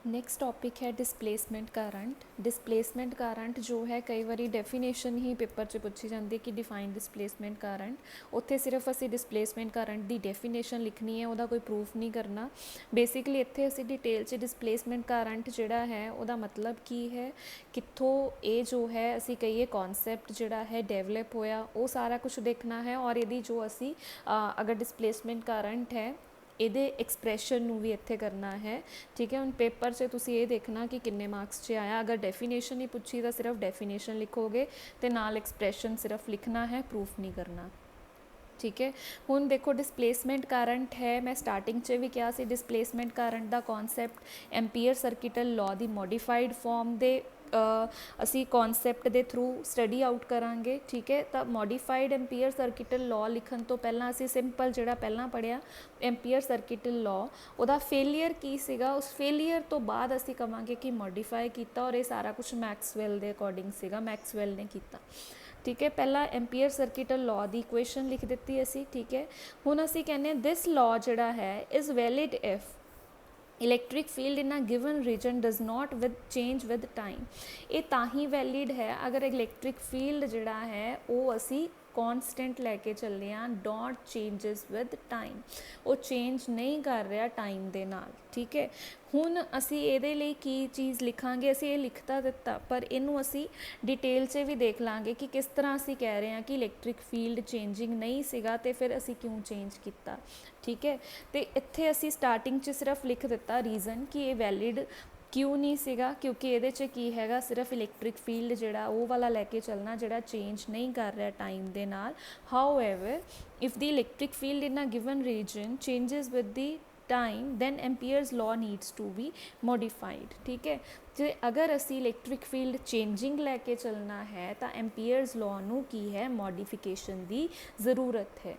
Next topic है displacement current. Displacement current जो है कई बार डेफिनेशन ही पेपर 'ਚ पूछी जाती है कि डिफाइन डिसप्लेसमेंट करंट। उत्थे सिर्फ असी डिसप्लेसमेंट करंट की डेफिनेशन लिखनी है, वह कोई प्रूफ नहीं करना। बेसिकली इत्थे असी डिटेल 'ਚ डिसप्लेसमेंट करंट जिहड़ा है वह मतलब की है, कित्थों ये जो है असी कहिए कॉन्सैप्ट जिहड़ा है डेवलप होया, वो सारा कुछ देखना है। और यदि जो असी अगर डिसप्लेसमेंट करंट है ਇਹਦੇ एक्सप्रैशन ਨੂੰ भी इत्थे करना है। ठीक है, ਹੁਣ पेपर 'ਚ ਤੁਸੀਂ ਇਹ देखना कि किन्ने मार्क्स 'ਚ आया। अगर डेफिनेशन ही पूछी तो सिर्फ डेफिनेशन लिखोगे तो नाल एक्सप्रैशन सिर्फ लिखना है, प्रूफ नहीं करना। ठीक है, हुण देखो डिसप्लेसमेंट करंट है, मैं स्टार्टिंग 'ਚ भी कहा सी डिसप्लेसमेंट करंट का कॉन्सैप्ट एम्पीयर सर्किटल लॉ की मॉडिफाइड फॉर्म के असी कॉन्सैप्ट के थ्रू स्टडी आउट करांगे। ठीक है, तो मॉडिफाइड एम्पीयर सर्किटल लॉ लिखण तो पहला असी सिंपल जिहड़ा पहला पढ़िया एम्पीयर सर्किटल लॉ उहदा फेलीयर की सीगा, उस फेलीयर तो बाद असी कहांगे कि मॉडिफाई किया और ये सारा कुछ मैक्सवैल के अकॉर्डिंग सीगा, मैक्सवैल ने किया। ठीक है, पहला एम्पीयर सर्किटल लॉ की इक्वेशन लिख दी असी। ठीक है, हुण असी कहने दिस लॉ जिहड़ा है is valid if electric field in a given region does not with change with time. ये ताही वैलिड है अगर इलैक्ट्रिक फील्ड जिहड़ा है वो असी कॉन्सटेंट लैके चलते हैं, डॉट चेंजिस विद टाइम, वो चेंज नहीं कर रहा टाइम दे नाल। ठीक है, हुण असी इहदे लई की चीज़ लिखांगे, असी ये लिखता दिता पर इनू असी डिटेल 'ਚ भी देख लांगे कि किस तरह असी कह रहे हैं कि इलैक्ट्रिक फील्ड चेंजिंग नहीं सीगा ते फिर असी क्यों चेंज किया। ठीक है, तो इत्थे असी स्टार्टिंग 'ਚ सिर्फ लिख दिता रीज़न कि ये वैलिड क्यों नहीं सीगा, क्योंकि ये की हैगा सिर्फ इलैक्ट्रिक फील्ड जिहड़ा वो वाला लैके चलना जिहड़ा चेंज नहीं कर रहा टाइम दे नाल। However if the electric field in a given region changes with the time then Ampere's law needs to be modified. ठीक है, जे अगर असी इलैक्ट्रिक फील्ड चेंजिंग लैके चलना है तो एम्पीयर्स लॉ नू की है मॉडिफिकेशन की ज़रूरत है।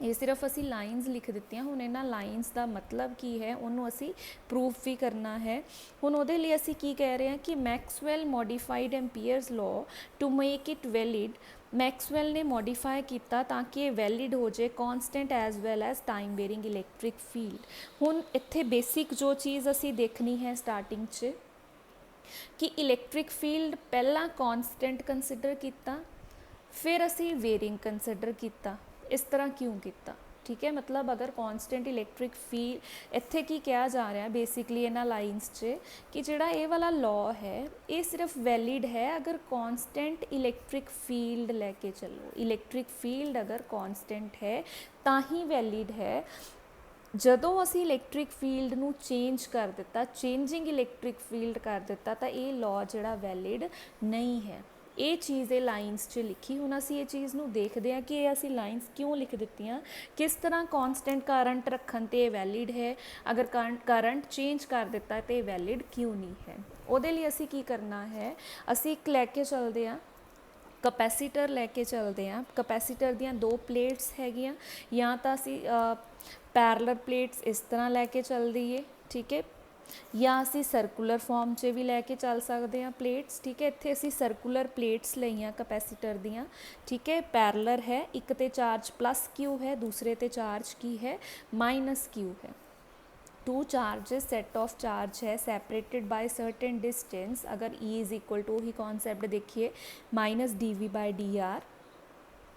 ये सिर्फ असी लाइन्स लिख दित्तियां, हुण इन्हां लाइन्स का मतलब की है उन्होंने असी प्रूफ भी करना है। हुण उहदे लई असी की कह रहे हैं कि Maxwell modified Ampere's law to make it valid. Maxwell ने मॉडिफाई किया ताकि ये वैलिड हो जाए constant as well as time varying electric field. हुण इत्थे बेसिक जो चीज़ असी देखनी है स्टार्टिंग 'ਚ कि इलैक्ट्रिक फील्ड पहला कॉन्सटेंट कंसिडर किया, फिर असी वेरिंग कंसिडर किया। इस तरह क्यों किया? ठीक है, मतलब अगर कॉन्सटेंट इलैक्ट्रिक फील्ड इत्थे की कहा जा रहा है बेसिकली इन्हां लाइन्स 'ਚ कि जिहड़ा ये वाला लॉ है ये सिर्फ वैलिड है अगर कॉन्सटेंट इलैक्ट्रिक फील्ड लैके चलो। इलैक्ट्रिक फील्ड अगर कॉन्सटेंट है तो ही वैलिड है। जदों असी इलैक्ट्रिक फील्ड नू चेंज कर दिता, चेंजिंग इलैक्ट्रिक फील्ड कर दिता तो ये लॉ जिहड़ा वैलिड नहीं है। ये चीज़ ये लाइन्स 'ਚ लिखी। हुण असी ये चीज़ नू देखते हैं कि ये असी लाइन्स क्यों लिख दित्तियां, किस तरह कॉन्सटेंट करंट रखन ते वैलिड है, अगर करंट चेंज कर दिता तो वैलिड क्यों नहीं है। उहदे लई असी की करना है, असी एक लैके चलते हैं कैपेसीटर लैके चलते हैं। कैपेसीटर दियाँ दो प्लेट्स हैगियां, या तो असी पैरलर प्लेट्स इस तरह लैके चल दईए। ठीक है, या असी सर्कुलर फॉर्म 'ਚ भी लैके चल सकते हैं प्लेट्स। ठीक है, इत्थे असी सर्कुलर प्लेट्स लईआं कैपेसीटर दियाँ। ठीक है, पैरलर है, एक ते चार्ज प्लस क्यू है, दूसरे ते चार्ज की है माइनस क्यू है। Two charges set of charge है सेपरेटेड बाय सर्टेन डिस्टेंस। अगर ई इज़ इक्वल टू ही कॉन्सैप्ट देखिए minus D V by D R,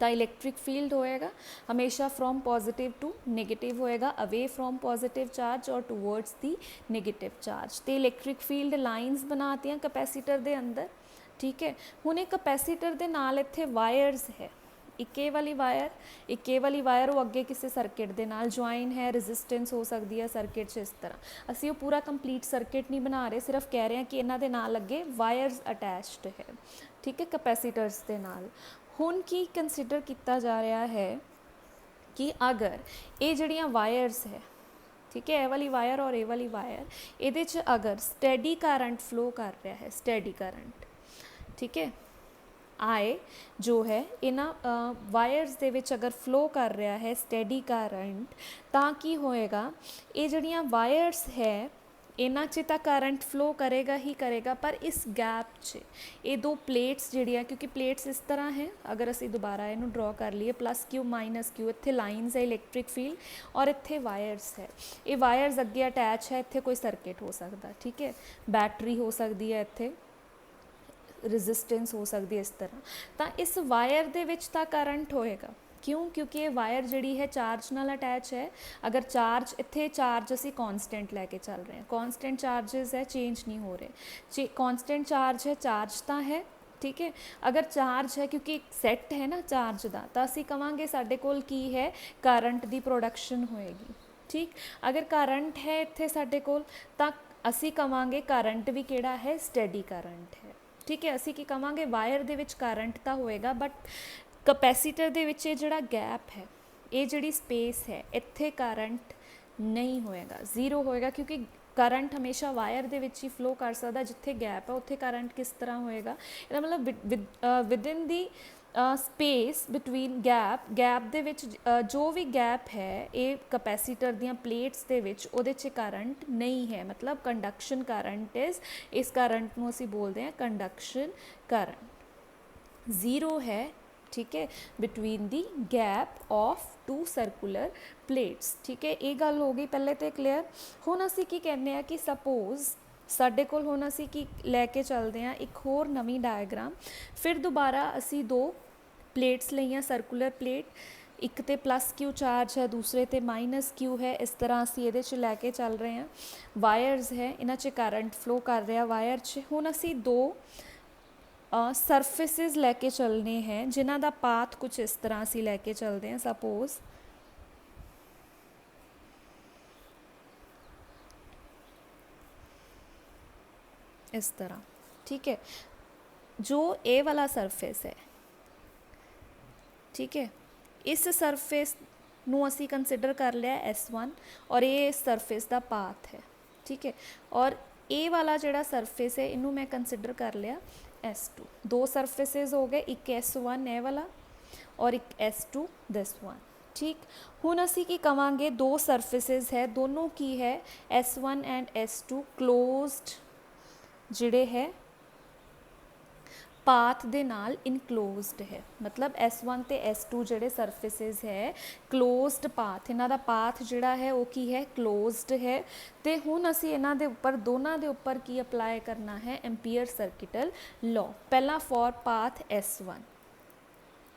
तो इलैक्ट्रिक फील्ड होएगा हमेशा फ्रॉम पॉजिटिव टू नेगेटिव होएगा, अवे फ्रॉम पॉजिटिव चार्ज और टूवर्ड्स दी नेगेटिव चार्ज। तो इलैक्ट्रिक फील्ड लाइन्स बनाती कैपेसीटर के अंदर। ठीक है, हुण एक कैपेसीटर के नाल इत्थे वायरस है, इक्के वाली वायर वो अगे किसी सर्किट के नाल ज्वाइन है, रजिस्टेंस हो सकती है सर्किट 'ਚ इस तरह। असी वो पूरा कंप्लीट सर्किट नहीं बना रहे, सिर्फ कह रहे हैं कि इन्हां दे नाल अगे वायरस अटैच्ड है। ठीक है, कैपेसीटर्स के नाल हुण की कंसिडर किया जा रहा है कि अगर ये जड़ियाँ वायरस है, ठीक है, ए वाली वायर और ए वाली वायर, ये अगर स्टैडी करंट फ्लो कर रहा है, स्टैडी करंट, ठीक है, आए जो है इन्हां वायर्स दे विच अगर फ्लो कर रहा है स्टैडी करंट, तो की होएगा ये जड़ियाँ वायर्स है ਇਹਨਾਂ 'ਚ ਤਾਂ ਕਰੰਟ ਫਲੋ ਕਰੇਗਾ ही करेगा, पर इस गैप 'ਚ ਇਹ ਦੋ ਪਲੇਟਸ ਜਿਹੜੀਆਂ, ਕਿਉਂਕਿ ਪਲੇਟਸ ਇਸ ਤਰ੍ਹਾਂ ਹੈ, ਅਗਰ ਅਸੀਂ ਦੁਬਾਰਾ ਇਹਨੂੰ ਡਰਾ ਕਰ ਲਈਏ +Q -Q, ਇੱਥੇ ਲਾਈਨਸ ਹੈ ਇਲੈਕਟ੍ਰਿਕ ਫੀਲਡ ਔਰ ਇੱਥੇ ਵਾਇਰਸ ਹੈ, ਇਹ ਵਾਇਰਸ ਅੱਗੇ ਅਟੈਚ ਹੈ, ਇੱਥੇ ਕੋਈ ਸਰਕਿਟ ਹੋ ਸਕਦਾ, ਠੀਕ ਹੈ, ਬੈਟਰੀ ਹੋ ਸਕਦੀ ਹੈ, ਇੱਥੇ ਰੈਜ਼ਿਸਟੈਂਸ ਹੋ ਸਕਦੀ ਹੈ, ਇਸ ਤਰ੍ਹਾਂ। ਤਾਂ ਇਸ ਵਾਇਰ ਦੇ ਵਿੱਚ ਤਾਂ ਕਰੰਟ ਹੋਏਗਾ, क्यों? क्योंकि ये वायर जिहड़ी है चार्ज नाल अटैच है। अगर चार्ज इत्थे चार्ज असी कॉन्सटेंट लैके चल रहे हैं, कॉन्सटेंट चार्जेस है, चेंज नहीं हो रहे, कॉन्सटेंट चार्ज है, चार्ज तो है, ठीक है। अगर चार्ज है, क्योंकि सैट है ना चार्ज का, तो असी कवांगे साडे कोल की है, करंट की प्रोडक्शन होएगी, ठीक। अगर करंट है इत्थे साडे कोल, तां असी कवांगे करंट भी किहड़ा है, स्टैडी करंट है, ठीक है। असी की कवांगे वायर दे विच करंट तो होएगा, बट कैपेसीटर दे विच ये जिहड़ा गैप है, ये जिहड़ी स्पेस है, इत्थे करंट नहीं होएगा, जीरो होएगा, क्योंकि करंट हमेशा वायर दे विच ही फ्लो कर सकता, जिथे गैप है उत्थे करंट किस तरह होएगा। इसदा मतलब within the space between gap दे विच जो भी गैप है, ये कैपेसीटर दियां प्लेट्स दे विच उहदे च करंट नहीं है, मतलब कंडक्शन करंट इज, इस करंट नूं असीं बोलदे हां कंडक्शन करंट। जीरो है, ठीक है, between the gap of two circular plates, ठीक है। ये गल हो गई पहले तो क्लीयर। हुण असीं की कहने आ कि सपोज साडे कोल हुण असीं की लैके चलते हैं एक होर नवीं डायग्राम, फिर दोबारा असीं दो प्लेट्स लईआं, सर्कुलर प्लेट, एक ते +Q चार्ज है, दूसरे ते -Q है, इस तरह असीं इहदे च लैके चल रहे हैं, वायर्स है, इन्हां च करंट फ्लो कर रहा वायर च। हुण असीं दो सरफेसिस लैके चलने हैं, जिन्हां दा पाथ कुछ इस तरह असीं लैके चलते हैं, सपोज इस तरह, ठीक है। जो ए वाला सरफेस है, ठीक है, इस सरफेस नूं असीं कंसिडर कर लिया S1 और ये इस सरफेस का पाथ है, ठीक है। और ए वाला जिहड़ा सरफेस है, इनू मैं कंसिडर कर लिया S2। दो सरफेसिस हो गए, एक S1 ए वाला और एक S2 दिस वन, ठीक। हुण असीं की कवांगे, दो सरफेसिस है, दोनों की है S1 एंड S2 क्लोज्ड जिहड़े है पाथ दे नाल इनक्लोज्ड है, मतलब S1 ते S2 जिहड़े सरफेसिस है क्लोज्ड पाथ, इन्हां दा पाथ जिहड़ा है वो की है, क्लोज्ड है। तो हुण असीं इन्हां दे उपर दोनों दे उपर की अप्लाई करना है, एम्पीयर सर्किटल लॉ। पहला for path S1,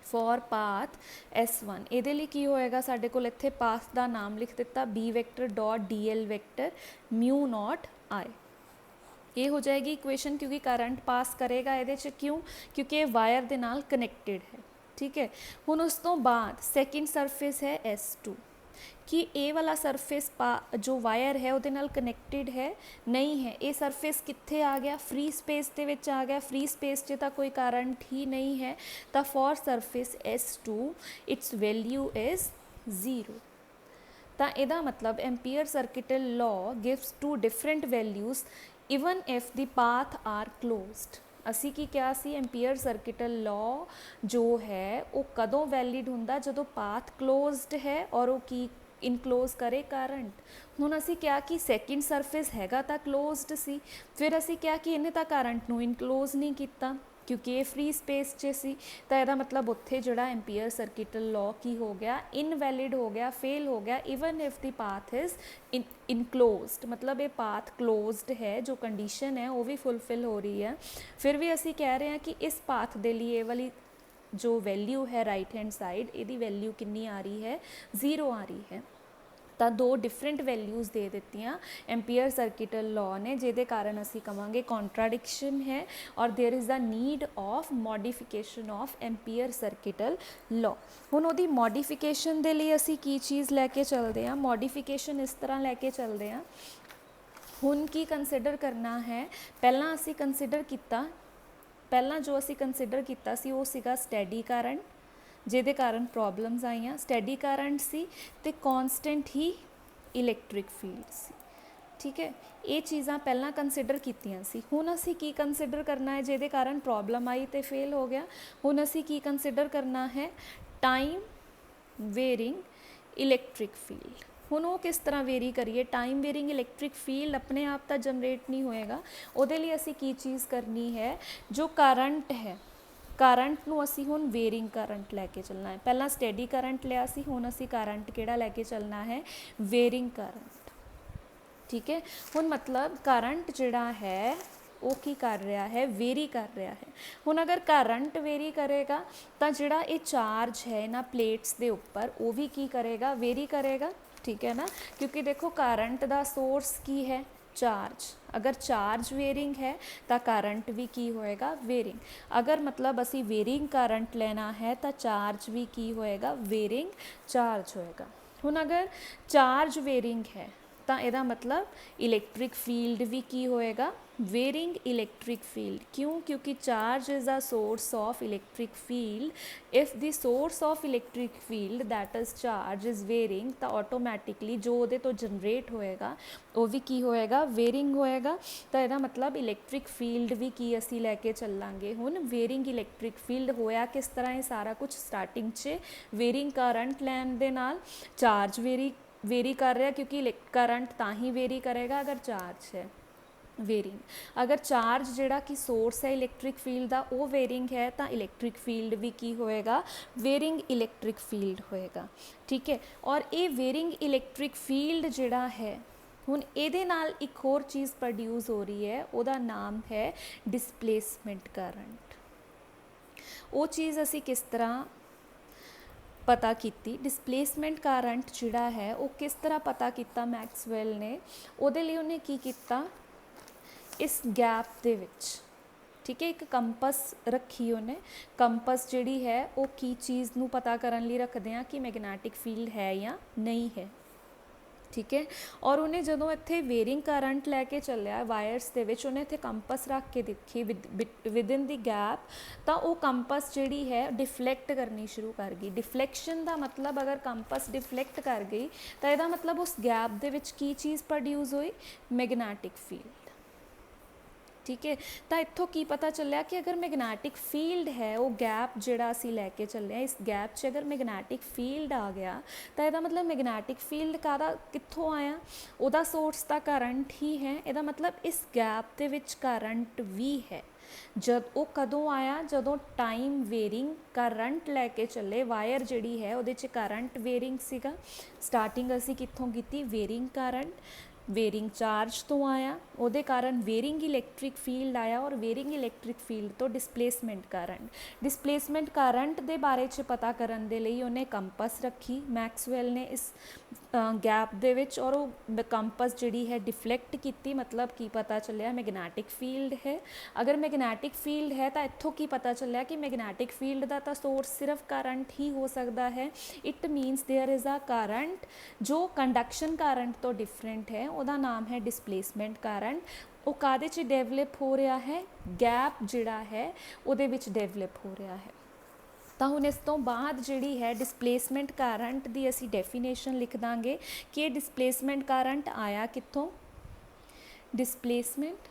for path S1 इहदे लई की होएगा, साडे कोल इत्थे पाथ दा नाम लिख दिता B vector dot DL vector μ0I, ये हो जाएगी इक्वेशन, क्योंकि करंट पास करेगा ये, क्यों? क्योंकि ये वायर दे नाल कनैक्टेड है, ठीक है। हुण उस तो बाद सैकेंड सरफेस है S2, कि ए वाला सरफेस जो वायर है उहदे नाल कनैक्टेड है नहीं है, ये सरफेस कित्थे आ गया, फ्री स्पेस दे विच आ गया, फ्री स्पेस च तां कोई करंट ही नहीं है, तां for surface S2 its value is 0। तां इहदा मतलब Ampere circuital law gives two different values even if the path are closed. असी की क्या सी, एम्पीयर सर्किटल लॉ जो है वो कदों वैलिड हुंदा, जदों पाथ क्लोज्ड है और वो की इनक्लोज करे करंट। हुण असी क्या कि सैकेंड सरफेस हैगा तां क्लोज्ड सी, फिर असी क्या कि इन्हें तां करंट नूं इनक्लोज नहीं किया, क्योंकि ये फ्री स्पेस च सी, तो यदा मतलब उत्थे जिहड़ा एम्पीयर सर्किटल लॉ की हो गया, इनवैलिड हो गया, फेल हो गया, even if the path is enclosed, मतलब ये पाथ क्लोज्ड है, जो कंडीशन है वो भी फुलफिल हो रही है। फिर भी असी कह रहे हैं कि इस पाथ दे लिए ये वाली जो वैल्यू है राइट हैंड साइड, इहदी वैल्यू कितनी आ रही है, 0 आ रही है। तो दो डिफरेंट वैल्यूज़ दे दित्तियां एम्पीयर सर्किटल लॉ ने, जिहदे कारण असी कहांगे कॉन्ट्राडिक्शन है और there is the need of modification of Ampere circuital law. हुण उहदी मॉडिफिकेशन दे लई असी की चीज़ लैके चलते हैं, मॉडिफिकेशन इस तरह लैके चलते हैं। हुण की कंसिडर करना है, पहला असी कंसिडर किया, पहला जो असी कंसिडर किया सी वो सीगा स्टैडी करंट, जिहदे कारण प्रॉब्लम्स आईयां। स्टैडी करंट सी ते कॉन्सटेंट ही इलैक्ट्रिक फील्ड सी, ठीक है। ये चीज़ां पहलां कंसिडर कीतियां सी। हुण असी की कंसिडर करना है, जिहदे कारण प्रॉब्लम आई तो फेल हो गया। हुण असी की कंसिडर करना है, टाइम वेरिंग इलैक्ट्रिक फील्ड। ਹੁਣ ਉਹ ਕਿਸ ਤਰ੍ਹਾਂ ਵੇਰੀ ਕਰੀਏ, ਟਾਈਮ ਵੇਰਿੰਗ ਇਲੈਕਟ੍ਰਿਕ ਫੀਲਡ ਆਪਣੇ ਆਪ ਤਾਂ ਜਨਰੇਟ ਨਹੀਂ ਹੋਏਗਾ, ਉਹਦੇ ਲਈ ਅਸੀਂ ਕੀ ਚੀਜ਼ ਕਰਨੀ ਹੈ, ਜੋ ਕਰੰਟ ਹੈ ਕਰੰਟ ਨੂੰ ਅਸੀਂ ਹੁਣ ਵੇਰਿੰਗ ਕਰੰਟ ਲੈ ਕੇ ਚੱਲਣਾ ਹੈ। ਪਹਿਲਾਂ ਸਟੈਡੀ ਕਰੰਟ ਲਿਆ ਸੀ, ਹੁਣ ਅਸੀਂ ਕਰੰਟ ਕਿਹੜਾ ਲੈ ਕੇ ਚੱਲਣਾ ਹੈ, ਵੇਰਿੰਗ ਕਰੰਟ। ਠੀਕ ਹੈ, ਹੁਣ ਮਤਲਬ ਕਰੰਟ ਜਿਹੜਾ ਹੈ ਉਹ ਕੀ ਕਰ ਰਿਹਾ ਹੈ, ਵੇਰੀ ਕਰ ਰਿਹਾ ਹੈ। ਹੁਣ ਅਗਰ ਕਰੰਟ ਵੇਰੀ ਕਰੇਗਾ ਤਾਂ ਜਿਹੜਾ ਇਹ ਚਾਰਜ ਹੈ ਇਹਨਾਂ ਪਲੇਟਸ ਦੇ ਉੱਪਰ ਉਹ ਵੀ ਕੀ ਕਰੇਗਾ, ਵੇਰੀ ਕਰੇਗਾ। ਠੀਕ ਹੈ ਨਾ, ਕਿਉਂਕਿ ਦੇਖੋ ਕਰੰਟ ਦਾ ਸੋਰਸ ਕੀ ਹੈ, ਚਾਰਜ। अगर चार्ज वेरिंग है तो करंट भी की होएगा, वेरिंग। अगर मतलब असी वेरिंग करंट लेना है तो चार्ज भी की होएगा, वेरिंग चार्ज होएगा। हुण अगर चार्ज वेरिंग है तो यदा मतलब इलैक्ट्रिक फील्ड भी की होएगा, वेरिंग इलैक्ट्रिक फील्ड। क्यों, क्योंकि charge is a source of electric field. If the source of electric field that is charge is varying तो ऑटोमैटिकली जो वो तो जनरेट होएगा वो भी की होएगा, वेरिंग होएगा। तो यदा मतलब इलैक्ट्रिक फील्ड भी की असी लैके चलांगे। हुण वेरिंग इलैक्ट्रिक फील्ड होया किस तरह, ये सारा कुछ स्टार्टिंग च वेरिंग करंट लैन दे नाल चार्ज वेरी कर रहा, क्योंकि करंट तां ही वेरी करेगा अगर चार्ज है, वेरिंग। अगर चार्ज जिहड़ा कि सोर्स है इलैक्ट्रिक फील्ड का वो वेरिंग है तो इलैक्ट्रिक फील्ड भी की होएगा, वेरिंग इलैक्ट्रिक फील्ड होएगा। ठीक है, और ये वेरिंग इलैक्ट्रिक फील्ड जिहड़ा है हुण इहदे नाल एक होर चीज़ प्रोड्यूस हो रही है, उहदा नाम है डिसप्लेसमेंट करंट। वो चीज़ असी किस तरह पता की, डिसप्लेसमेंट करंट जिहड़ा है वो किस तरह पता किया मैक्सवैल ने, उहदे लई उहने की कीता, इस गैप दे विच। ठीक है, एक कंपस रखी उन्हें, कंपस जिहड़ी है वो की चीज़ नूं पता करन लई रखदे हैं कि मैगनैटिक फील्ड है या नहीं है। ठीक है, और उन्हें जदों इत्थे वेरिंग करंट लैके चलिया वायरस दे विच, उन्हें इत्थे कंपस रख के देखी विदिन द गैप, तो वो कंपस जिहड़ी है डिफ्लैक्ट करनी शुरू कर गई। डिफ्लैक्शन का मतलब अगर कंपस डिफ्लैक्ट कर गई तो यदा मतलब उस गैप दे विच की चीज़ प्रोड्यूस हुई, मैगनैटिक फील्ड। ठीक है, तो इत्थों की पता चलिया कि अगर मैगनैटिक फील्ड है वो गैप जिहड़ा असी लैके चले, इस गैप च अगर मैगनैटिक फील्ड आ गया तो यदा मतलब मैगनैटिक फील्ड कादा कित्थों आया, उहदा सोर्स तो करंट ही है। यदा मतलब इस गैप दे विच करंट भी है। जब वो कदों आया, जदों टाइम वेरिंग करंट लैके चले, वायर जिहड़ी है उहदे च करंट वेरिंग सीगा। स्टार्टिंग असी कित्थों कीती, वेरिंग करंट, वेरिंग चार्ज तो आया, उहदे कारण वेरिंग इलैक्ट्रिक फील्ड आया, और वेरिंग इलैक्ट्रिक फील्ड तो डिसप्लेसमेंट करंट। डिसप्लेसमेंट करंट दे बारे च पता करन दे लई उन्हें कंपस रखी मैक्सवैल ने इस गैप दे विच, और वो कंपस जिहड़ी है डिफ्लैक्ट कीती, मतलब की पता चलिया मैगनैटिक फील्ड है। अगर मैगनैटिक फील्ड है तो इत्थों की पता चलिया कि मैगनैटिक फील्ड का तो सोर्स सिर्फ करंट ही हो सकता है। It means there is a current जो कंडक्शन करंट तो डिफरेंट है, उहदा नाम है डिसप्लेसमेंट करंट। वो कादे च डेवलप हो रहा है, गैप जिहड़ा है उहदे विच डेवलप हो रहा है। तो हुण इस तो बाद जिहड़ी है डिसप्लेसमेंट करंट की असी डेफिनेशन लिख दांगे कि डिसप्लेसमेंट करंट आया कित्थों, डिसप्लेसमेंट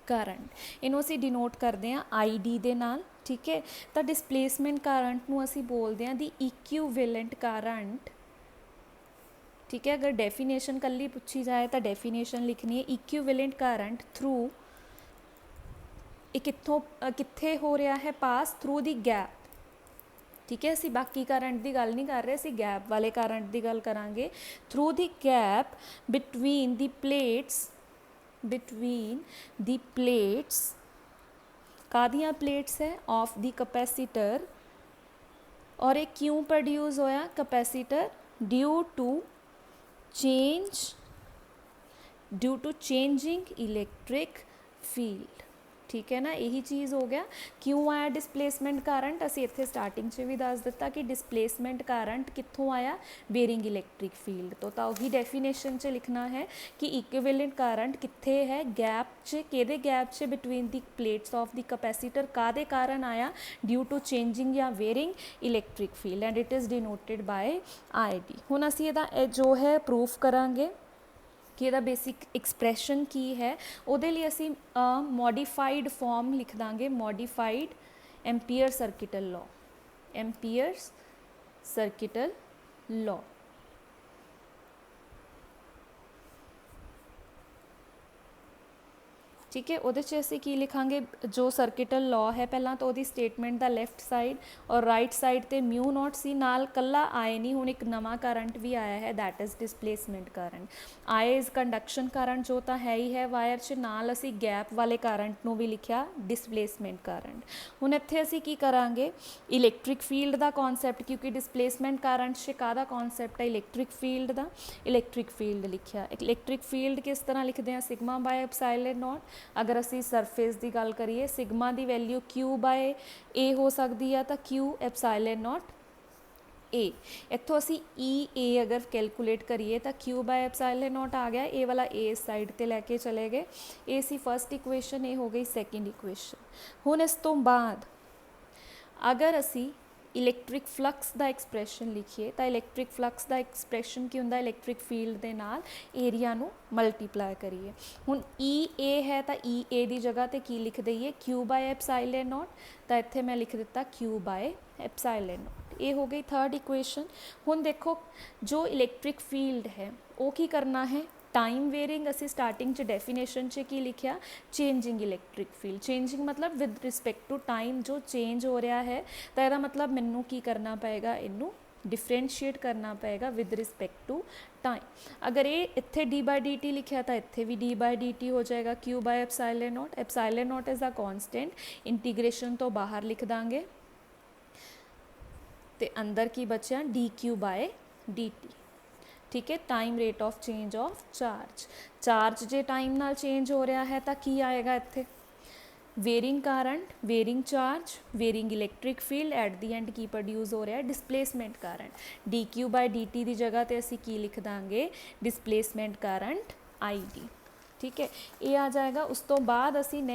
करंट इनू असी डिनोट करते हैं आई डी दे नाल। ठीक है, तो डिसप्लेसमेंट करंट नू असी बोलते हैं दी इक्विवेलेंट करंट। ठीक है, अगर डेफिनेशन कल्ली पूछी जाए तो डेफिनेशन लिखनी है इक्विवेलेंट करंट थ्रू, कित्थों कित्थे हो रहा है पास, थ्रू दी गैप। ठीक है, असी बाकी करंट की गल नहीं कर रहे, असी गैप वाले करंट की गल करांगे। Through the gap between the plates, between the plates, कादियां प्लेट्स है, ऑफ दी कैपेसिटर। और ये क्यों प्रोड्यूस होया capacitor, due to changing electric field. ठीक है ना, यही चीज़ हो गया। क्यों आया डिसप्लेसमेंट करंट, असी इत्थे स्टार्टिंग से भी दस दिता कि डिसप्लेसमेंट करंट कित्थों आया, वेरिंग इलैक्ट्रिक फील्ड तो वही डेफिनेशन च लिखना है कि इक्विवेलेंट करंट कित्थे है, गैप च, केदे गैप च, between the plates of the capacitor, कादे कारण आया, ड्यू टू चेंजिंग या varying electric field, and it is denoted by I D. हुण असी इहदा जो है प्रूफ करांगे कि ਇਹਦਾ बेसिक एक्सप्रैशन की है। ਉਹਦੇ ਲਈ ਅਸੀਂ मॉडिफाइड फॉर्म लिख ਦਾਂਗੇ, modified ampere circuital law, ampere circuital law. ठीक है। ਉਹਦੇ 'ਚ ਅਸੀਂ ਕੀ ਲਿਖਾਂਗੇ, ਜੋ ਸਰਕਿਟਲ ਲਾਅ ਹੈ ਪਹਿਲਾਂ ਤਾਂ ਉਹਦੀ ਸਟੇਟਮੈਂਟ ਦਾ ਲੈਫਟ ਸਾਈਡ ਔਰ ਰਾਈਟ ਸਾਈਡ ਤੇ ਮਿਊ ਨੋਟ ਸੀ, ਨਾਲ ਕੱਲਾ ਆਏ ਨਹੀਂ, ਹੁਣ ਇੱਕ ਨਵਾਂ ਕਰੰਟ ਵੀ ਆਇਆ ਹੈ, ਦੈਟ ਇਜ਼ ਡਿਸਪਲੇਸਮੈਂਟ ਕਰੰਟ। ਆਏ ਇਜ਼ ਕੰਡਕਸ਼ਨ ਕਰੰਟ ਜੋ ਤਾਂ ਹੈ ਹੀ ਹੈ ਵਾਇਰ 'ਚ, ਨਾਲ ਅਸੀਂ ਗੈਪ ਵਾਲੇ ਕਰੰਟ ਨੂੰ ਵੀ ਲਿਖਿਆ ਡਿਸਪਲੇਸਮੈਂਟ ਕਰੰਟ। ਹੁਣ ਇੱਥੇ ਅਸੀਂ ਕੀ ਕਰਾਂਗੇ, ਇਲੈਕਟ੍ਰਿਕ ਫੀਲਡ ਦਾ ਕਨਸੈਪਟ, ਕਿਉਂਕਿ ਡਿਸਪਲੇਸਮੈਂਟ ਕਰੰਟ 'ਚ ਕਾਹਦਾ ਕਨਸੈਪਟ ਹੈ, ਇਲੈਕਟ੍ਰਿਕ ਫੀਲਡ ਦਾ। ਇਲੈਕਟ੍ਰਿਕ ਫੀਲਡ ਲਿਖਿਆ, ਇਲੈਕਟ੍ਰਿਕ ਫੀਲਡ ਕਿਸ ਤਰ੍ਹਾਂ ਲਿਖਦੇ ਹਾਂ, ਸਿਗਮਾ ਬਾਏ ਐਪਸਾਈਲਨ ਨੋਟ। ਅਗਰ ਅਸੀਂ ਸਰਫੇਸ ਦੀ ਗੱਲ ਕਰੀਏ, sigma the value Q bye A ਹੋ ਸਕਦੀ ਆ, ਤਾਂ Q ਐਪਸਾਈਲਨ ਨੋਟ A। ਇੱਥੋਂ ਅਸੀਂ EA ਅਗਰ ਕੈਲਕੂਲੇਟ ਕਰੀਏ ਤਾਂ Q ਬਾਏ ਐਪਸਾਈਲਨ ਨੋਟ ਆ ਗਿਆ, ਇਹ ਵਾਲਾ A ਸਾਈਡ ਤੇ ਲੈ ਕੇ ਚਲੇ ਗਏ। ਇਹ ਸੀ ਫਸਟ ਇਕੁਏਸ਼ਨ, ਇਹ ਹੋ ਗਈ ਸੈਕਿੰਡ ਇਕੁਏਸ਼ਨ। ਹੁਣ ਇਸ ਤੋਂ ਬਾਅਦ ਅਗਰ ਅਸੀਂ ਇਲੈਕਟ੍ਰਿਕ ਫਲਕਸ ਦਾ ਐਕਸਪ੍ਰੈਸ਼ਨ ਲਿਖੀਏ ਤਾਂ ਇਲੈਕਟ੍ਰਿਕ ਫਲਕਸ ਦਾ ਐਕਸਪ੍ਰੈਸ਼ਨ ਕੀ ਹੁੰਦਾ, ਇਲੈਕਟ੍ਰਿਕ ਫੀਲਡ ਦੇ ਨਾਲ ਏਰੀਆ ਨੂੰ ਮਲਟੀਪਲਾਈ ਕਰੀਏ। ਹੁਣ EA ਹੈ ਤਾਂ EA ਦੀ ਜਗ੍ਹਾ ਤੇ ਕੀ ਲਿਖ ਦਈਏ, Q ਬਾਏ ਐਪਸਾਈਲਨ ਨੋਟ, ਤਾਂ ਇੱਥੇ ਮੈਂ ਲਿਖ ਦਿੱਤਾ Q ਬਾਏ ਐਪਸਾਈਲਨ ਨੋਟ। ਇਹ ਹੋ ਗਈ ਥਰਡ ਇਕੁਏਸ਼ਨ। ਹੁਣ ਦੇਖੋ ਜੋ ਇਲੈਕਟ੍ਰਿਕ ਫੀਲਡ ਹੈ ਉਹ ਕੀ ਕਰਨਾ ਹੈ, टाइम वेरिंग। असी स्टार्टिंग च डेफिनेशन च की लिखिया, चेंजिंग इलैक्ट्रिक फील्ड। चेंजिंग मतलब विद रिस्पैक्ट टू टाइम जो चेंज हो रहा है, तो यदा मतलब मैनू की करना पेगा, इनू डिफरेंशिएट करना पेगा विद रिस्पैक्ट टू टाइम। अगर ये इत्थे डी बाई डी टी लिखिया तो इत्थे भी डी बाई डी टी हो जाएगा, q by epsilon nought. Epsilon nought is a constant, integration तो बाहर लिख देंगे, तो अंदर की बचा d q by d t. ठीक है, time rate of change of charge. Charge जे टाइम नाल चेंज हो रहा है तो की आएगा इत्थे, varying current, varying charge, varying electric field, at the end की प्रोड्यूस हो रहा है displacement current. D q by d t की जगह पर असी की लिख देंगे, डिसप्लेसमेंट करंट आई डी। ठीक है, ये आ जाएगा। उस तो बाद असी